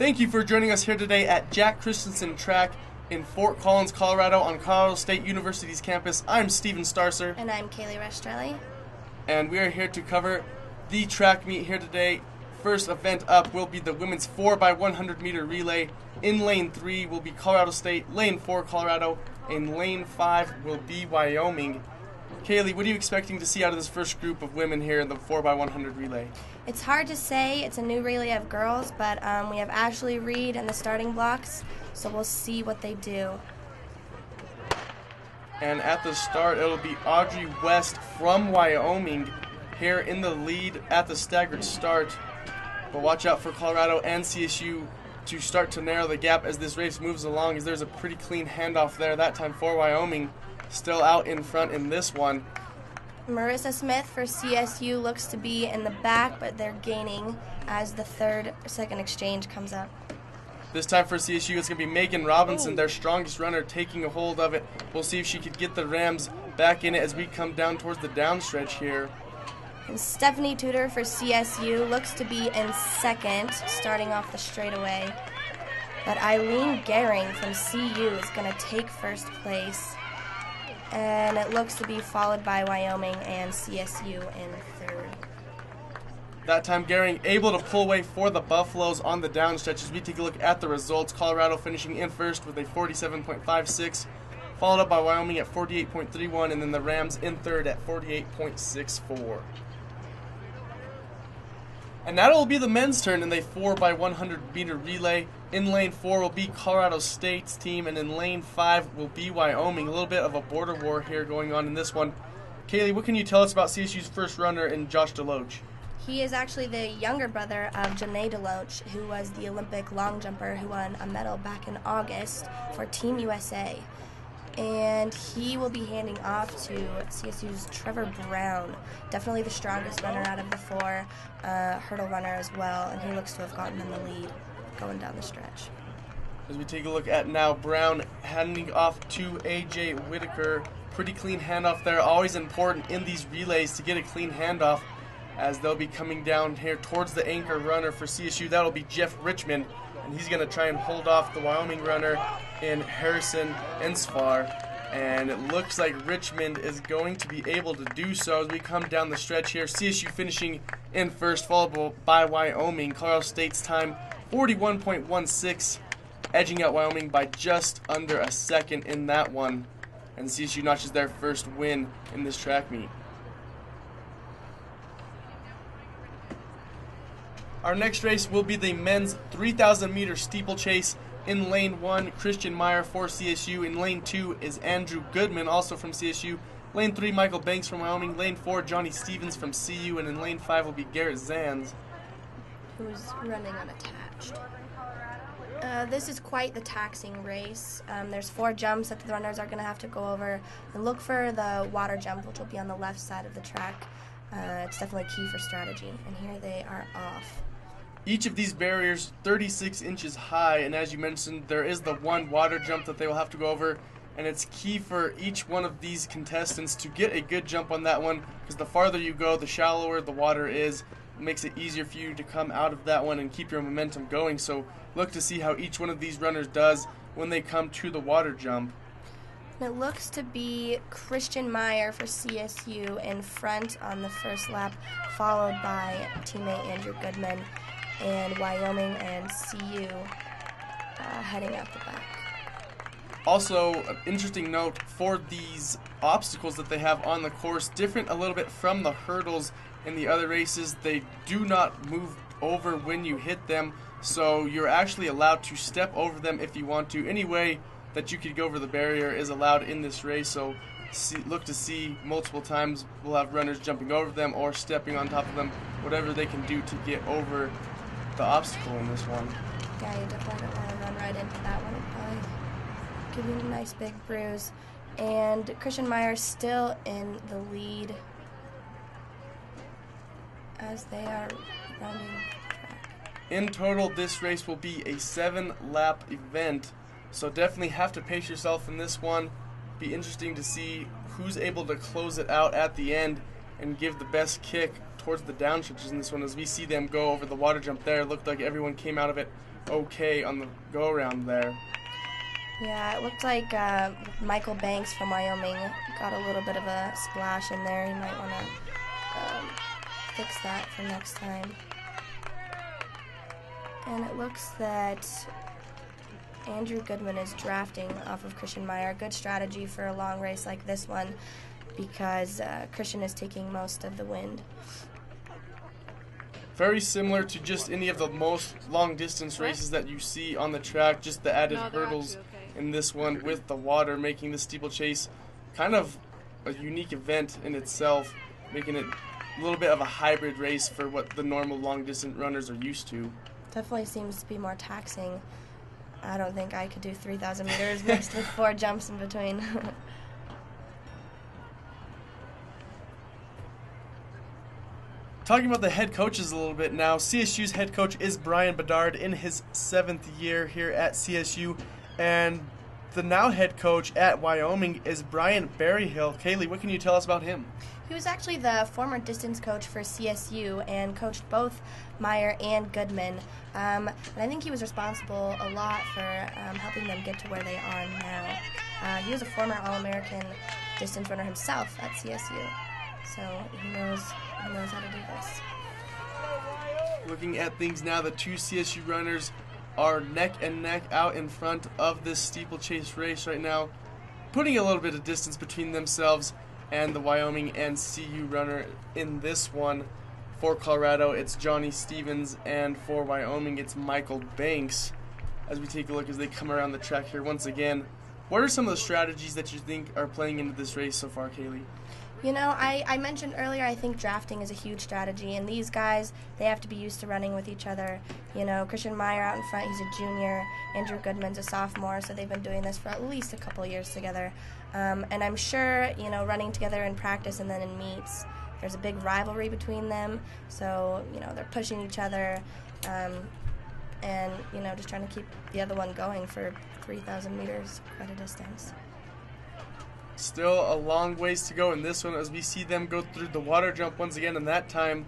Thank you for joining us here today at Jack Christensen Track in Fort Collins, Colorado on Colorado State University's campus. I'm Steven Starcer. And I'm Kaylee Restrelli. And we are here to cover the track meet here today. First event up will be the women's 4x100 meter relay. In lane 3 will be Colorado State, lane 4 Colorado, and lane 5 will be Wyoming. Kaylee, what are you expecting to see out of this first group of women here in the 4x100 relay? It's hard to say. It's a new relay of girls, but we have Ashley Reed in the starting blocks, so we'll see what they do. And at the start, it'll be Audrey West from Wyoming here in the lead at the staggered start. But watch out for Colorado and CSU to start to narrow the gap as this race moves along, as there's a pretty clean handoff there that time for Wyoming. Still out in front in this one. Marissa Smith for CSU looks to be in the back, but they're gaining as the second exchange comes up. This time for CSU, it's going to be Megan Robinson, their strongest runner, taking a hold of it. We'll see if she could get the Rams back in it as we come down towards the downstretch here. And Stephanie Tudor for CSU looks to be in second, starting off the straightaway. But Eileen Gehring from CU is going to take first place. And it looks to be followed by Wyoming and CSU in third. That time, Gehring able to pull away for the Buffaloes on the downstretch as we take a look at the results. Colorado finishing in first with a 47.56, followed up by Wyoming at 48.31, and then the Rams in third at 48.64. And now it will be the men's turn in the 4x100 meter relay. In lane 4 will be Colorado State's team, and in lane 5 will be Wyoming. A little bit of a border war here going on in this one. Kaylee, what can you tell us about CSU's first runner in Josh DeLoach? He is actually the younger brother of Janae DeLoach, who was the Olympic long jumper who won a medal back in August for Team USA. And he will be handing off to CSU's Trevor Brown, definitely the strongest runner out of the four, hurdle runner as well, and he looks to have gotten in the lead going down the stretch. As we take a look at now, Brown handing off to A.J. Whitaker. Pretty clean handoff there, always important in these relays to get a clean handoff, as they'll be coming down here towards the anchor runner for CSU. That'll be Jeff Richmond, and he's going to try and hold off the Wyoming runner in Harrison Ensfar, and it looks like Richmond is going to be able to do so as we come down the stretch here. CSU finishing in first, followed by Wyoming. Colorado State's time 41.16, edging out Wyoming by just under a second in that one, and CSU notches their first win in this track meet. Our next race will be the men's 3,000 meter steeplechase. In lane 1, Christian Meyer for CSU. In lane 2 is Andrew Goodman, also from CSU. Lane 3, Michael Banks from Wyoming. Lane 4, Johnny Stevens from CU. And in lane 5 will be Garrett Zanz, who's running unattached. This is quite the taxing race. There's 4 jumps that the runners are going to have to go over. And look for the water jump, which will be on the left side of the track. It's definitely key for strategy. And here they are off. Each of these barriers 36 inches high, and as you mentioned, there is the one water jump that they will have to go over, and it's key for each one of these contestants to get a good jump on that one, because the farther you go, the shallower the water is. It makes it easier for you to come out of that one and keep your momentum going. So look to see how each one of these runners does when they come to the water jump. It looks to be Christian Meyer for CSU in front on the first lap, followed by teammate Andrew Goodman, and Wyoming and CU heading out the back. Also, an interesting note for these obstacles that they have on the course, different a little bit from the hurdles in the other races. They do not move over when you hit them, so you're actually allowed to step over them if you want to. Any way that you could go over the barrier is allowed in this race, so look to see multiple times. We'll have runners jumping over them or stepping on top of them, whatever they can do to get over the obstacle in this one. Yeah, you definitely don't want to run right into that one. It'll probably give you a nice big bruise. And Christian Meyer still in the lead as they are rounding the track. In total, this race will be a 7-lap event, so definitely have to pace yourself in this one. Be interesting to see who's able to close it out at the end and give the best kick towards the downstretches in this one. As we see them go over the water jump there, it looked like everyone came out of it okay on the go-around there. Yeah, it looked like Michael Banks from Wyoming got a little bit of a splash in there. He might want to fix that for next time. And it looks that Andrew Goodman is drafting off of Christian Meyer. Good strategy for a long race like this one, because Christian is taking most of the wind. Very similar to just any of the most long-distance races that you see on the track, just the added hurdles in this one with the water, making the steeplechase kind of a unique event in itself, making it a little bit of a hybrid race for what the normal long-distance runners are used to. Definitely seems to be more taxing. I don't think I could do 3,000 meters mixed with 4 jumps in between. Talking about the head coaches a little bit now, CSU's head coach is Brian Bedard in his 7th year here at CSU, and the now head coach at Wyoming is Brian Berryhill. Kaylee, what can you tell us about him? He was actually the former distance coach for CSU and coached both Meyer and Goodman. And I think he was responsible a lot for helping them get to where they are now. He was a former All-American distance runner himself at CSU, so he knows how to do this. Looking at things now, the two CSU runners are neck and neck out in front of this steeplechase race right now, putting a little bit of distance between themselves and the Wyoming and CU runner in this one. For Colorado, it's Johnny Stevens, and for Wyoming, it's Michael Banks. As we take a look as they come around the track here once again, what are some of the strategies that you think are playing into this race so far, Kaylee? You know, I mentioned earlier, I think drafting is a huge strategy, and these guys, they have to be used to running with each other. You know, Christian Meyer out in front, he's a junior. Andrew Goodman's a sophomore, so they've been doing this for at least a couple years together. And I'm sure, you know, running together in practice and then in meets, there's a big rivalry between them. So, you know, they're pushing each other and, you know, just trying to keep the other one going for 3,000 meters quite a distance. Still a long ways to go in this one as we see them go through the water jump once again, and that time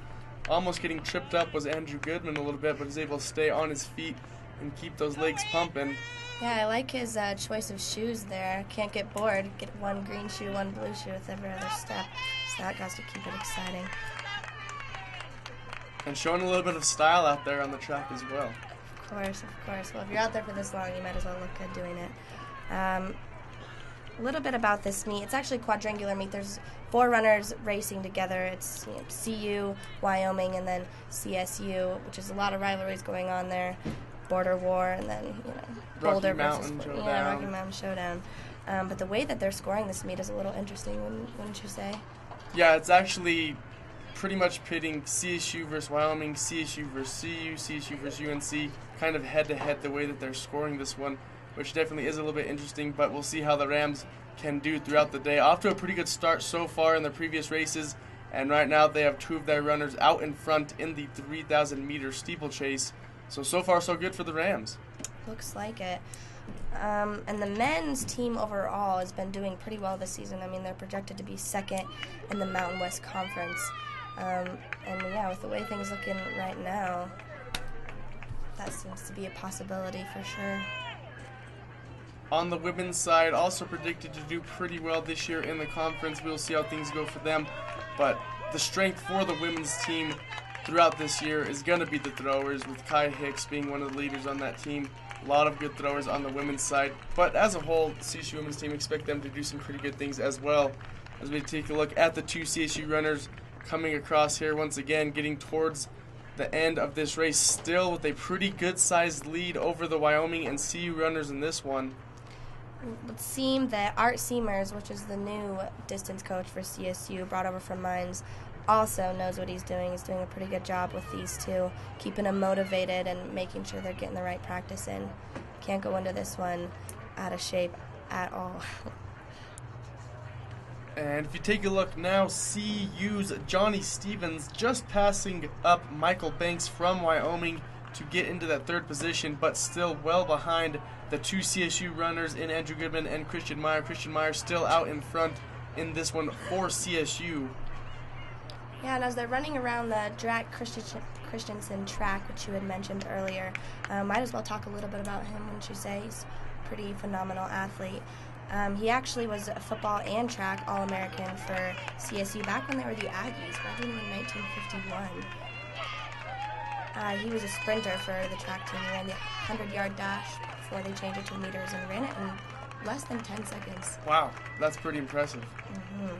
almost getting tripped up was Andrew Goodman a little bit, but is able to stay on his feet and keep those legs pumping. Yeah, I like his choice of shoes there. Can't get bored. Get one green shoe, one blue shoe with every other step. So that has to keep it exciting. And showing a little bit of style out there on the track as well. Of course, of course. Well, if you're out there for this long, you might as well look good doing it. A little bit about this meet. It's actually a quadrangular meet. There's 4 runners racing together. It's, you know, CU, Wyoming, and then CSU, which is a lot of rivalries going on there. Border War, and then, you know, Boulder versus Rocky Mountain Showdown. But the way that they're scoring this meet is a little interesting, wouldn't you say? Yeah, it's actually pretty much pitting CSU versus Wyoming, CSU versus CU, CSU versus UNC, kind of head-to-head the way that they're scoring this one, which definitely is a little bit interesting, but we'll see how the Rams can do throughout the day. Off to a pretty good start so far in the previous races, and right now they have 2 of their runners out in front in the 3,000-meter steeplechase. So far, so good for the Rams. Looks like it. And the men's team overall has been doing pretty well this season. I mean, they're projected to be 2nd in the Mountain West Conference. And yeah, with the way things looking right now, that seems to be a possibility for sure. On the women's side, also predicted to do pretty well this year in the conference. We'll see how things go for them. But the strength for the women's team throughout this year is going to be the throwers, with Kai Hicks being one of the leaders on that team. A lot of good throwers on the women's side. But as a whole, the CSU women's team expect them to do some pretty good things as well. As we take a look at the 2 CSU runners coming across here once again, getting towards the end of this race, still with a pretty good-sized lead over the Wyoming and CU runners in this one. It would seem that Art Seamers, which is the new distance coach for CSU, brought over from Mines, also knows what he's doing. He's doing a pretty good job with these 2, keeping them motivated and making sure they're getting the right practice in. Can't go into this one out of shape at all. And if you take a look now, CU's Johnny Stevens just passing up Michael Banks from Wyoming to get into that 3rd position, but still well behind the 2 CSU runners in Andrew Goodman and Christian Meyer. Christian Meyer still out in front in this one for CSU. Yeah, and as they're running around the Jack Christensen track, which you had mentioned earlier, might as well talk a little bit about him, wouldn't you say? He's a pretty phenomenal athlete. He actually was a football and track All-American for CSU back when they were the Aggies, graduating in 1951. He was a sprinter for the track team. He ran the 100-yard dash before they changed it to meters and ran it in less than 10 seconds. Wow, that's pretty impressive. Mm-hmm.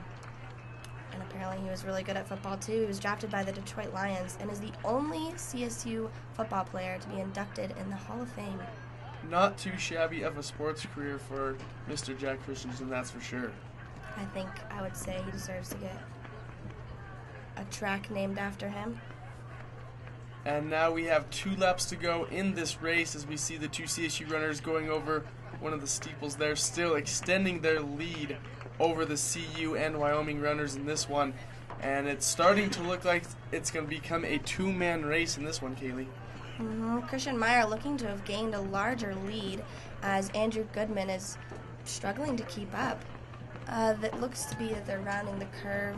And apparently he was really good at football too. He was drafted by the Detroit Lions and is the only CSU football player to be inducted in the Hall of Fame. Not too shabby of a sports career for Mr. Jack Christensen, that's for sure. I would say he deserves to get a track named after him. And now we have 2 laps to go in this race as we see the 2 CSU runners going over one of the steeples there, still extending their lead over the CU and Wyoming runners in this one. And it's starting to look like it's going to become a 2-man race in this one, Kaylee. Mm-hmm. Christian Meyer looking to have gained a larger lead as Andrew Goodman is struggling to keep up. That looks to be that they're rounding the curve,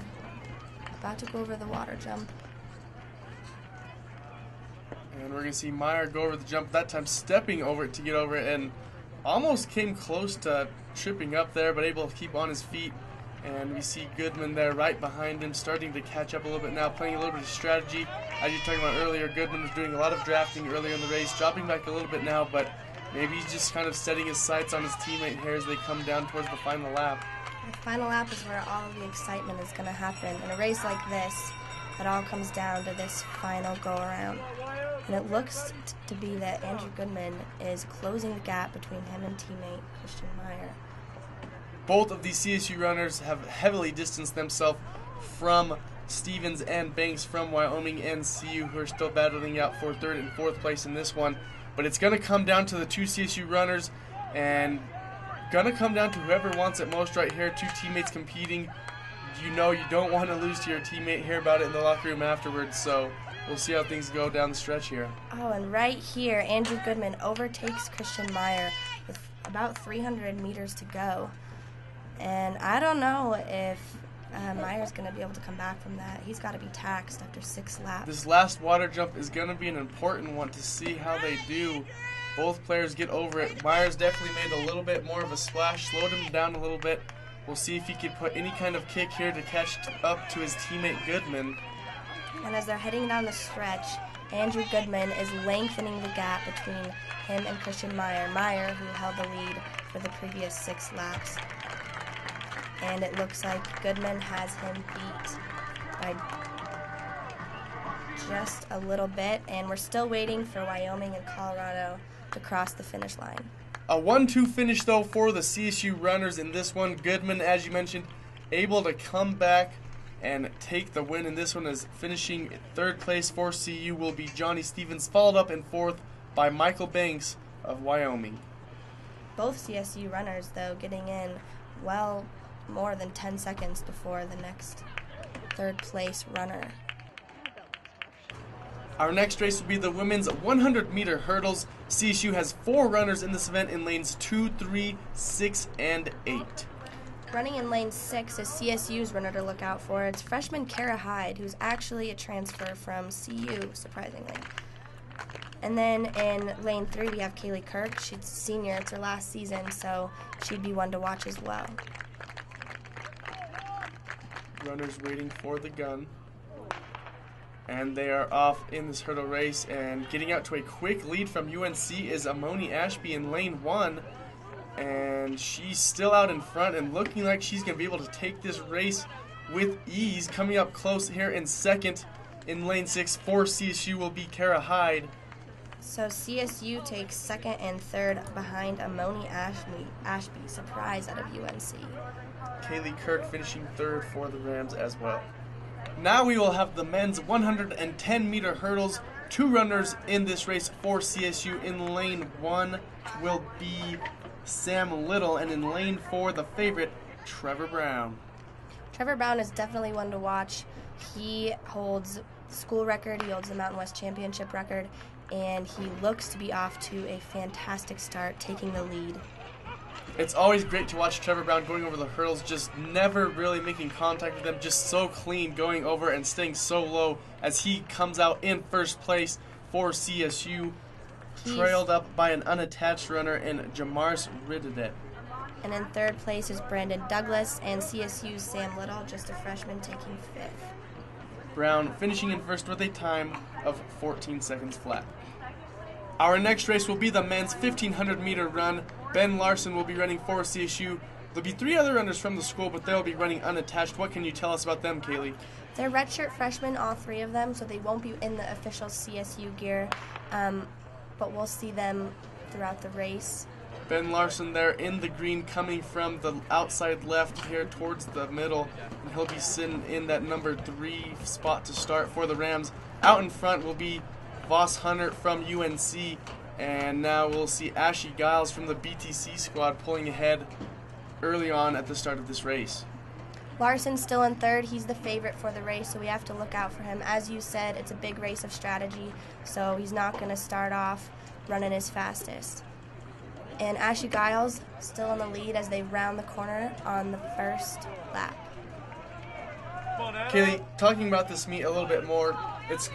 about to go over the water jump. And we're going to see Meyer go over the jump, that time stepping over it to get over it, and almost came close to tripping up there, but able to keep on his feet. And we see Goodman there right behind him, starting to catch up a little bit now, playing a little bit of strategy. As you were talking about earlier, Goodman was doing a lot of drafting earlier in the race, dropping back a little bit now, but maybe he's just kind of setting his sights on his teammate here as they come down towards the final lap. The final lap is where all of the excitement is going to happen. In a race like this, it all comes down to this final go-around. And it looks to be that Andrew Goodman is closing the gap between him and teammate Christian Meyer. Both of these CSU runners have heavily distanced themselves from Stevens and Banks from Wyoming and CU, who are still battling out for 3rd and 4th place in this one. But it's going to come down to the 2 CSU runners, and going to come down to whoever wants it most right here. 2 teammates competing. You know you don't want to lose to your teammate. Hear about it in the locker room afterwards, so we'll see how things go down the stretch here. Oh, and right here, Andrew Goodman overtakes Christian Meyer with about 300 meters to go. And I don't know if Meyer's going to be able to come back from that. He's got to be taxed after 6 laps. This last water jump is going to be an important one to see how they do. Both players get over it. Meyer's definitely made a little bit more of a splash, slowed him down a little bit. We'll see if he can put any kind of kick here to catch up to his teammate Goodman. And as they're heading down the stretch, Andrew Goodman is lengthening the gap between him and Christian Meyer. Meyer, who held the lead for the previous 6 laps. And it looks like Goodman has him beat by just a little bit. And we're still waiting for Wyoming and Colorado to cross the finish line. A 1-2 finish, though, for the CSU runners in this one. Goodman, as you mentioned, able to come back and take the win in this one, as finishing 3rd place for CU will be Johnny Stevens, followed up in 4th by Michael Banks of Wyoming. Both CSU runners, though, getting in well more than 10 seconds before the next 3rd place runner. Our next race will be the women's 100-meter hurdles. CSU has 4 runners in this event in lanes 2, 3, 6, and 8. Running in lane 6 is CSU's runner to look out for. It's freshman Kara Hyde, who's actually a transfer from CU, surprisingly. And then in lane 3, we have Kaylee Kirk. She's a senior. It's her last season, so she'd be one to watch as well. Runners waiting for the gun. And they are off in this hurdle race, and getting out to a quick lead from UNC is Amoni Ashby in lane 1. And she's still out in front and looking like she's going to be able to take this race with ease. Coming up close here in 2nd in lane 6 for CSU will be Kara Hyde. So CSU takes 2nd and 3rd behind Amoni Ashby, surprise out of UNC. Kaylee Kirk finishing 3rd for the Rams as well. Now we will have the men's 110-meter hurdles. 2 runners in this race for CSU. In lane 1 will be Sam Little, and in lane 4, the favorite, Trevor Brown. Trevor Brown is definitely one to watch. He holds the school record, he holds the Mountain West Championship record, and he looks to be off to a fantastic start, taking the lead. It's always great to watch Trevor Brown going over the hurdles, just never really making contact with them, just so clean going over and staying so low as he comes out in first place for CSU, trailed up by an unattached runner in Jamars Rididet. And in third place is Brandon Douglas, and CSU's Sam Little, just a freshman, taking fifth. Brown finishing in first with a time of 14 seconds flat. Our next race will be the men's 1,500-meter run. Ben Larson will be running for CSU. There'll be 3 other runners from the school, but they'll be running unattached. What can you tell us about them, Kaylee? They're redshirt freshmen, all 3 of them, so they won't be in the official CSU gear, but we'll see them throughout the race. Ben Larson there in the green, coming from the outside left here towards the middle, and he'll be sitting in that number 3 spot to start for the Rams. Out in front will be Voss Hunter from UNC, and now we'll see Ashley Giles from the BTC squad pulling ahead early on at the start of this race. Larson's still in third. He's the favorite for the race, so we have to look out for him. As you said, it's a big race of strategy, so he's not going to start off running his fastest. And Ashley Giles still in the lead as they round the corner on the first lap. Kaylee, talking about this meet a little bit more, it's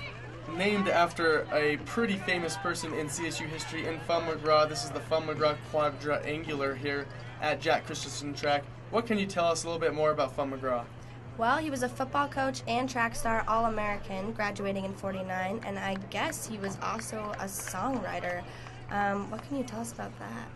named after a pretty famous person in CSU history in Fum McGraw. This is the Fum McGraw Quadrangular here at Jack Christensen Track. What can you tell us a little bit more about Fum McGraw? Well, he was a football coach and track star All-American, graduating in '49, and I guess he was also a songwriter. What can you tell us about that?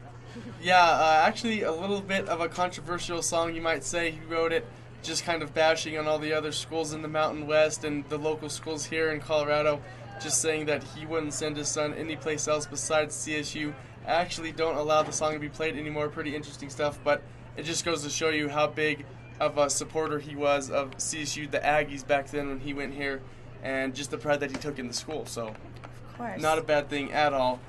Yeah, actually a little bit of a controversial song, you might say. He wrote it just kind of bashing on all the other schools in the Mountain West and the local schools here in Colorado, just saying that he wouldn't send his son anyplace else besides CSU. Actually don't allow the song to be played anymore. Pretty interesting stuff, but it just goes to show you how big of a supporter he was of CSU, the Aggies back then when he went here, and just the pride that he took in the school. So, Of course. not a bad thing at all.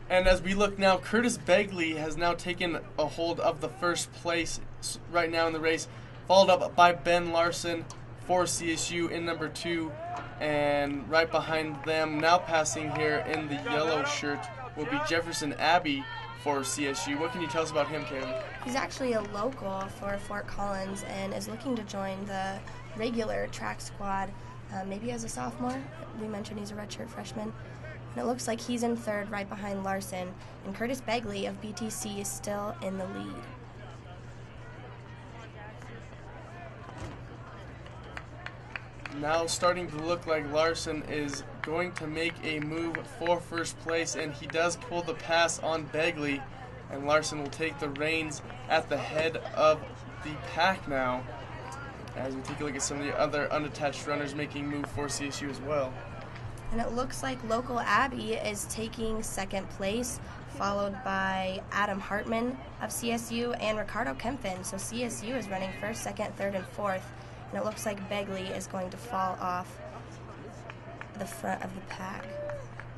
And as we look now, Curtis Begley has now taken a hold of the first place right now in the race, followed up by Ben Larson for CSU in number 2. And right behind them, now passing here in the yellow shirt, will be Jefferson Abbey for CSU. What can you tell us about him, Kaylee? He's actually a local for Fort Collins and is looking to join the regular track squad, maybe as a sophomore. We mentioned he's a redshirt freshman. And it looks like he's in third right behind Larson, and Curtis Begley of BTC is still in the lead. Now starting to look like Larson is going to make a move for first place, and he does pull the pass on Begley, and Larson will take the reins at the head of the pack now, as we take a look at some of the other unattached runners making move for CSU as well. And it looks like local Abby is taking second place, followed by Adam Hartman of CSU and Ricardo Kempfin. So CSU is running first, second, third, and fourth. And it looks like Begley is going to fall off the front of the pack.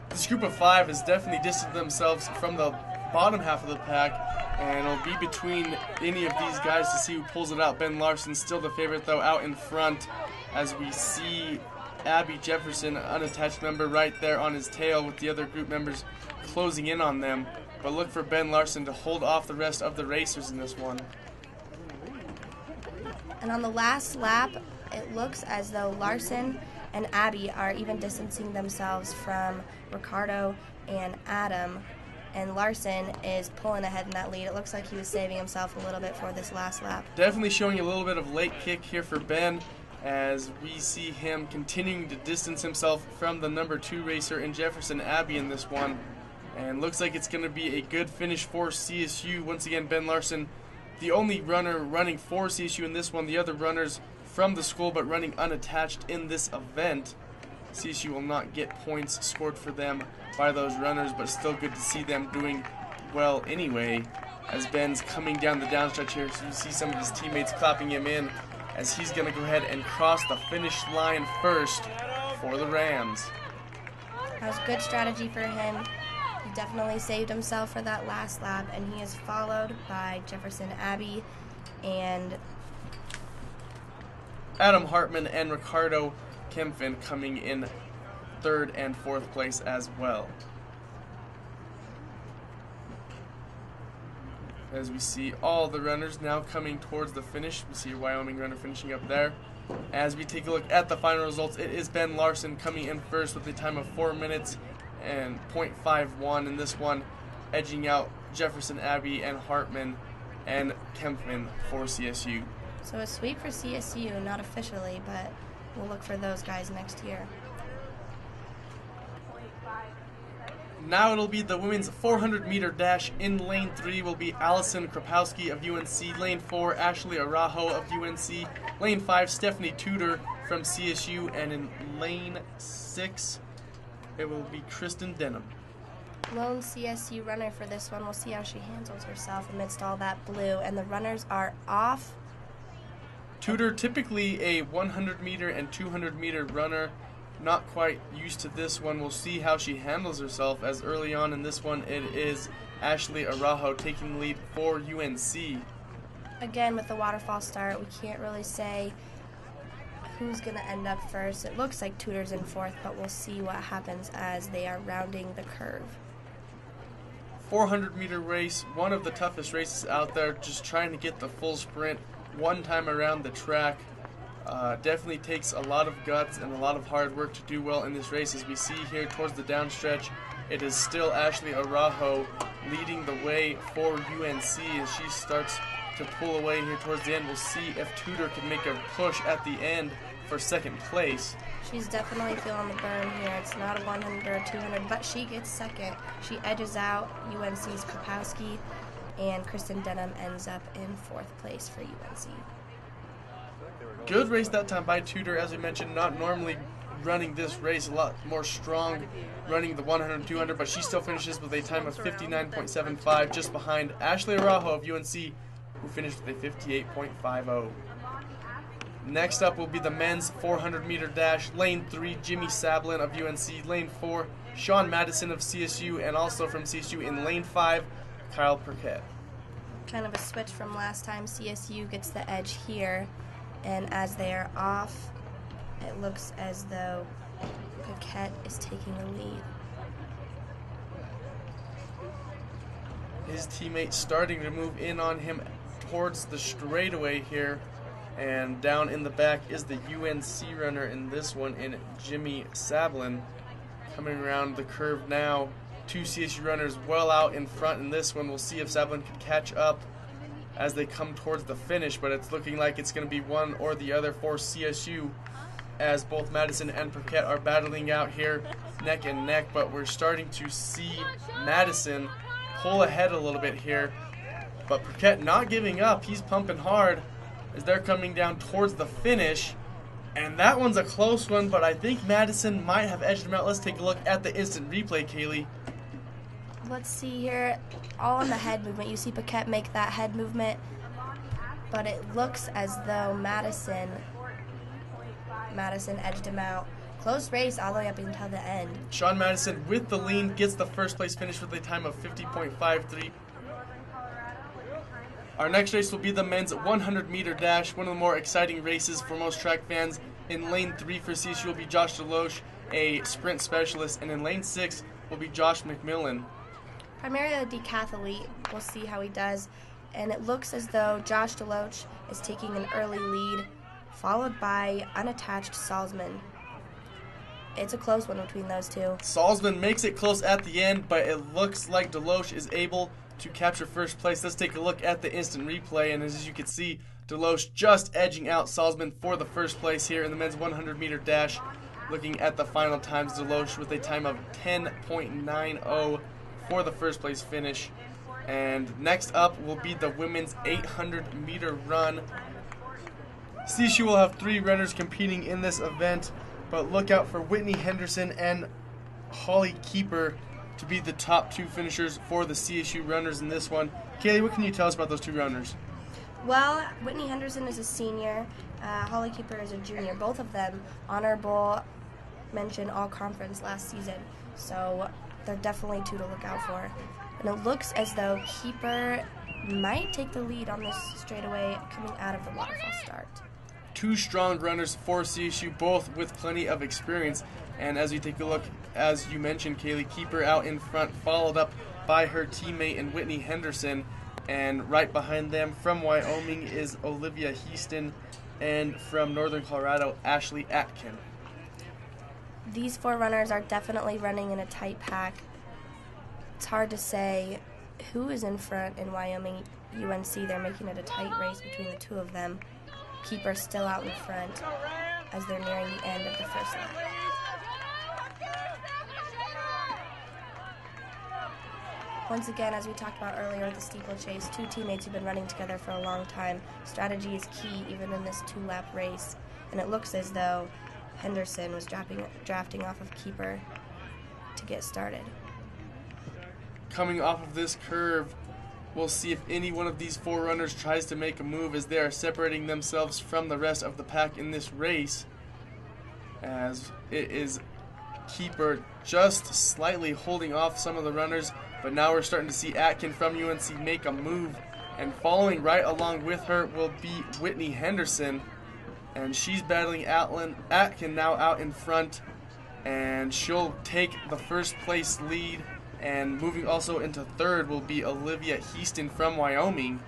This group of 5 has definitely distanced themselves from the bottom half of the pack, and it'll be between any of these guys to see who pulls it out. Ben Larson still the favorite, though, out in front, as we see Abby Jefferson, an unattached member, right there on his tail with the other group members closing in on them. But look for Ben Larson to hold off the rest of the racers in this one. And on the last lap, it looks as though Larson and Abby are even distancing themselves from Ricardo and Adam. And Larson is pulling ahead in that lead. It looks like he was saving himself a little bit for this last lap. Definitely showing a little bit of late kick here for Ben, as we see him continuing to distance himself from the number 2 racer in Jefferson Abbey in this one. And looks like it's going to be a good finish for CSU. Once again, Ben Larson, the only runner running for CSU in this one. The other runners from the school but running unattached in this event. CSU will not get points scored for them by those runners, but still good to see them doing well anyway, as Ben's coming down the downstretch here. So you see some of his teammates clapping him in, as he's going to go ahead and cross the finish line first for the Rams. That was good strategy for him. He definitely saved himself for that last lap, and he is followed by Jefferson Abbey and Adam Hartman and Ricardo Kempfin coming in third and fourth place as well. As we see all the runners now coming towards the finish. We see a Wyoming runner finishing up there. As we take a look at the final results, it is Ben Larson coming in first with a time of 4 minutes and .51 in this one, edging out Jefferson Abbey and Hartman and Kempman for CSU. So a sweep for CSU, not officially, but we'll look for those guys next year. Now it'll be the women's 400-meter dash. In lane 3 will be Allison Kropowski of UNC. Lane 4, Ashley Arajo of UNC. Lane 5, Stephanie Tudor from CSU. And in lane 6, it will be Kristen Denham. Lone CSU runner for this one. We'll see how she handles herself amidst all that blue. And the runners are off. Tudor, typically a 100-meter and 200-meter runner. Not quite used to this one. We'll see how she handles herself, as early on in this one it is Ashley Arajo taking the lead for UNC. Again, with the waterfall start, we can't really say who's going to end up first. It looks like Tudor's in fourth, but we'll see what happens as they are rounding the curve. 400-meter race, one of the toughest races out there, just trying to get the full sprint one time around the track. Definitely takes a lot of guts and a lot of hard work to do well in this race. As we see here towards the downstretch, it is still Ashley Arajo leading the way for UNC as she starts to pull away here towards the end. We'll see if Tudor can make a push at the end for second place. She's definitely feeling the burn here. It's not a 100 or a 200, but she gets second. She edges out UNC's Kropowski, and Kristen Denham ends up in fourth place for UNC. Good race that time by Tudor, as we mentioned, not normally running this race, a lot more strong running the 100 and 200, but she still finishes with a time of 59.75, just behind Ashley Arajo of UNC, who finished with a 58.50. Next up will be the men's 400-meter dash. Lane 3, Jimmy Sablin of UNC. Lane 4, Sean Madison of CSU, and also from CSU in lane 5, Kyle Perquette. Kind of a switch from last time. CSU gets the edge here. And as they are off, it looks as though Paquette is taking the lead. His teammate starting to move in on him towards the straightaway here. And down in the back is the UNC runner in this one, in Jimmy Sablin. Coming around the curve now, two CSU runners well out in front in this one. We'll see if Sablin can catch up as they come towards the finish, but it's looking like it's going to be one or the other for CSU, as both Madison and Perquette are battling out here neck and neck. But we're starting to see Madison pull ahead a little bit here, but Perquette not giving up. He's pumping hard as they're coming down towards the finish, and that one's a close one, but I think Madison might have edged him out. Let's take a look at the instant replay, Kaylee. Let's see here, all in the head movement. You see Paquette make that head movement, but it looks as though Madison edged him out. Close race all the way up until the end. Sean Madison with the lean gets the first place finish with a time of 50.53. Our next race will be the men's 100-meter dash, one of the more exciting races for most track fans. In lane 3 for CSU will be Josh Deloche, a sprint specialist, and in lane 6 will be Josh McMillan. Primarily a decathlete. We'll see how he does. And it looks as though Josh Deloche is taking an early lead, followed by unattached Salzman. It's a close one between those two. Salzman makes it close at the end, but it looks like Deloche is able to capture first place. Let's take a look at the instant replay, and as you can see, Deloche just edging out Salzman for the first place here in the men's 100-meter dash. Looking at the final times, Deloche with a time of 10.90 for the first place finish. And next up will be the women's 800-meter run. CSU will have 3 runners competing in this event, but look out for Whitney Henderson and Holly Keeper to be the top 2 finishers for the CSU runners in this one. Kaylee, what can you tell us about those 2 runners? Well, Whitney Henderson is a senior. Holly Keeper is a junior. Both of them honorable mention all-conference last season. So they're definitely 2 to look out for. And it looks as though Keeper might take the lead on this straightaway coming out of the waterfall start. 2 strong runners for CSU, both with plenty of experience. And as you take a look, as you mentioned, Kaylee, Keeper out in front, followed up by her teammate in Whitney Henderson. And right behind them from Wyoming is Olivia Heaston, and from Northern Colorado, Ashley Atkin. These 4 runners are definitely running in a tight pack. It's hard to say who is in front in Wyoming UNC. They're making it a tight race between the 2 of them. Keeper still out in front as they're nearing the end of the first lap. Once again, as we talked about earlier with the steeplechase, 2 teammates who've been running together for a long time. Strategy is key even in this 2-lap race, and it looks as though Henderson was drafting off of Keeper to get started. Coming off of this curve, we'll see if any one of these 4 runners tries to make a move as they are separating themselves from the rest of the pack in this race, as it is Keeper just slightly holding off some of the runners. But now we're starting to see Atkin from UNC make a move, and following right along with her will be Whitney Henderson, and she's battling Atkin now out in front, and she'll take the first place lead. And moving also into third will be Olivia Heaston from Wyoming.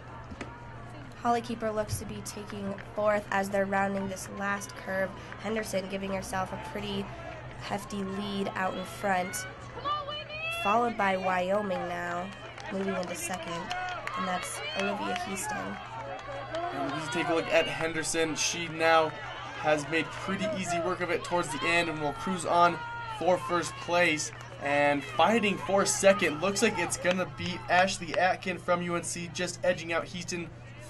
Holly Keeper looks to be taking 4th as they're rounding this last curve. Henderson giving herself a pretty hefty lead out in front, followed by Wyoming now, moving into 2nd, and that's Olivia Heaston. And we take a look at Henderson. She now has made pretty easy work of it towards the end and will cruise on for first place. And fighting for second, looks like it's going to be Ashley Atkin from UNC, just edging out Heaston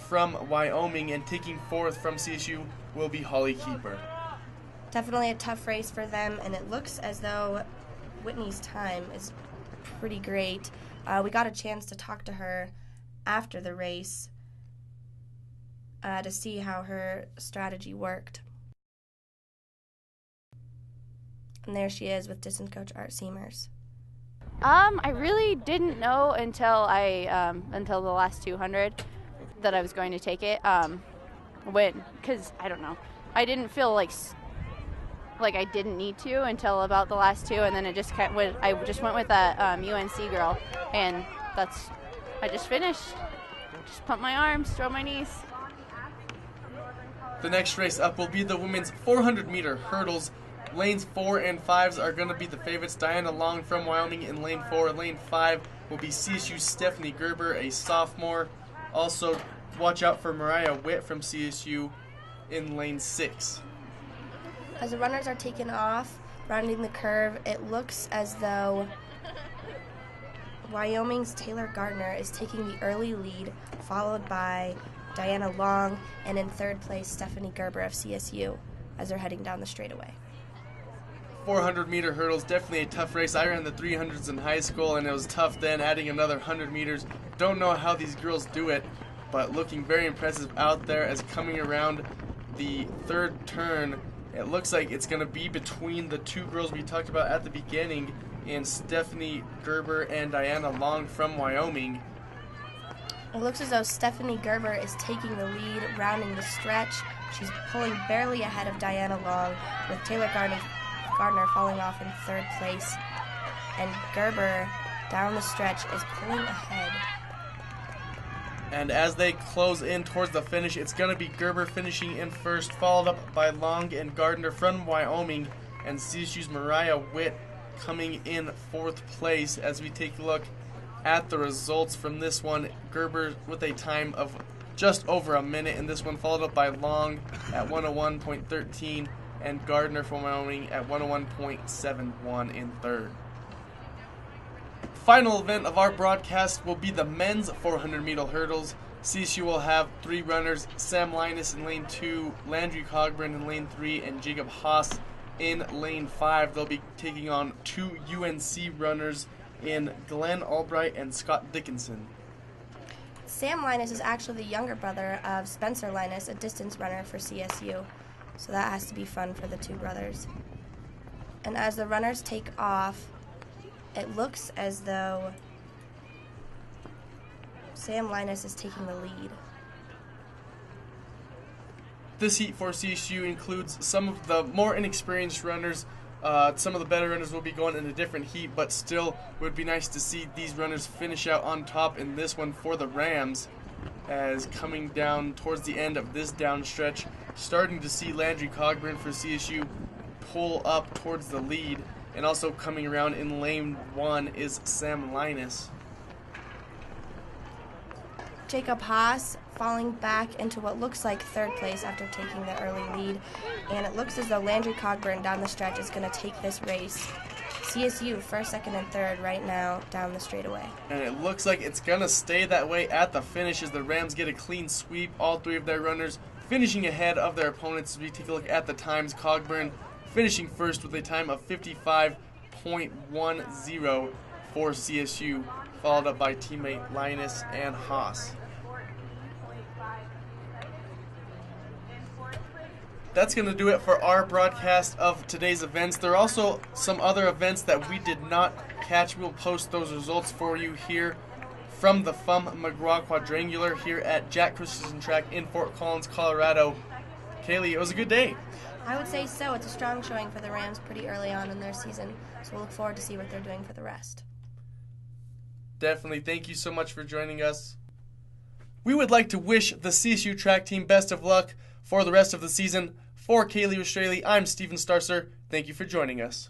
from Wyoming, and taking 4th from CSU will be Holly Keeper. Definitely a tough race for them, and it looks as though Whitney's time is pretty great. We got a chance to talk to her after the race to see how her strategy worked. And there she is with distance coach Art Seamers. I really didn't know until until the last 200 that I was going to take it. Because I don't know, I didn't feel like I didn't need to until about the last 2, and then it just I just went with that UNC girl, and I just finished. Just pump my arms, throw my knees. The next race up will be the women's 400-meter hurdles. Lanes 4 and 5s are going to be the favorites. Diana Long from Wyoming in lane 4. Lane 5 will be CSU's Stephanie Gerber, a sophomore. Also, watch out for Mariah Witt from CSU in lane 6. As the runners are taken off, rounding the curve, it looks as though Wyoming's Taylor Gardner is taking the early lead, followed by Diana Long, and in 3rd place, Stephanie Gerber of CSU, as they're heading down the straightaway. 400-meter hurdles, definitely a tough race. I ran the 300s in high school, and it was tough then, adding another 100 meters. Don't know how these girls do it, but looking very impressive out there as coming around the 3rd turn. It looks like it's going to be between the 2 girls we talked about at the beginning, and Stephanie Gerber and Diana Long from Wyoming. It looks as though Stephanie Gerber is taking the lead, rounding the stretch. She's pulling barely ahead of Diana Long, with Taylor Gardner falling off in 3rd place. And Gerber, down the stretch, is pulling ahead. And as they close in towards the finish, it's going to be Gerber finishing in first, followed up by Long and Gardner from Wyoming, and CSU's Mariah Witt coming in 4th place. As we take a look at the results from this one, Gerber with a time of just over a minute in this one, followed up by Long at 101.13, and Gardner from Wyoming at 101.71 in 3rd. Final event of our broadcast will be the men's 400-meter hurdles. CSU will have 3 runners: Sam Linus in lane 2, Landry Cogburn in lane 3, and Jacob Haas in lane 5. They'll be taking on 2 UNC runners in Glenn Albright and Scott Dickinson. Sam Linus is actually the younger brother of Spencer Linus, a distance runner for CSU. So that has to be fun for the 2 brothers. And as the runners take off, it looks as though Sam Linus is taking the lead. This heat for CSU includes some of the more inexperienced runners, Some of the better runners will be going in a different heat, but still it would be nice to see these runners finish out on top in this one for the Rams. As coming down towards the end of this down stretch, starting to see Landry Cogburn for CSU pull up towards the lead, and also coming around in lane 1 is Sam Linus. Jacob Haas falling back into what looks like third place after taking the early lead, and it looks as though Landry Cogburn down the stretch is going to take this race. CSU first, second, and third right now down the straightaway. And it looks like it's going to stay that way at the finish as the Rams get a clean sweep. All three of their runners finishing ahead of their opponents. As we take a look at the times, Cogburn finishing first with a time of 55.10 for CSU, followed up by teammate Linus and Haas. That's going to do it for our broadcast of today's events. There are also some other events that we did not catch. We'll post those results for you here from the McGraw Quadrangular here at Jack Christensen Track in Fort Collins, Colorado. Kaylee, it was a good day. I would say so. It's a strong showing for the Rams pretty early on in their season, so we'll look forward to see what they're doing for the rest. Definitely. Thank you so much for joining us. We would like to wish the CSU track team best of luck for the rest of the season. For Kaylee Australia, I'm Stephen Starcer. Thank you for joining us.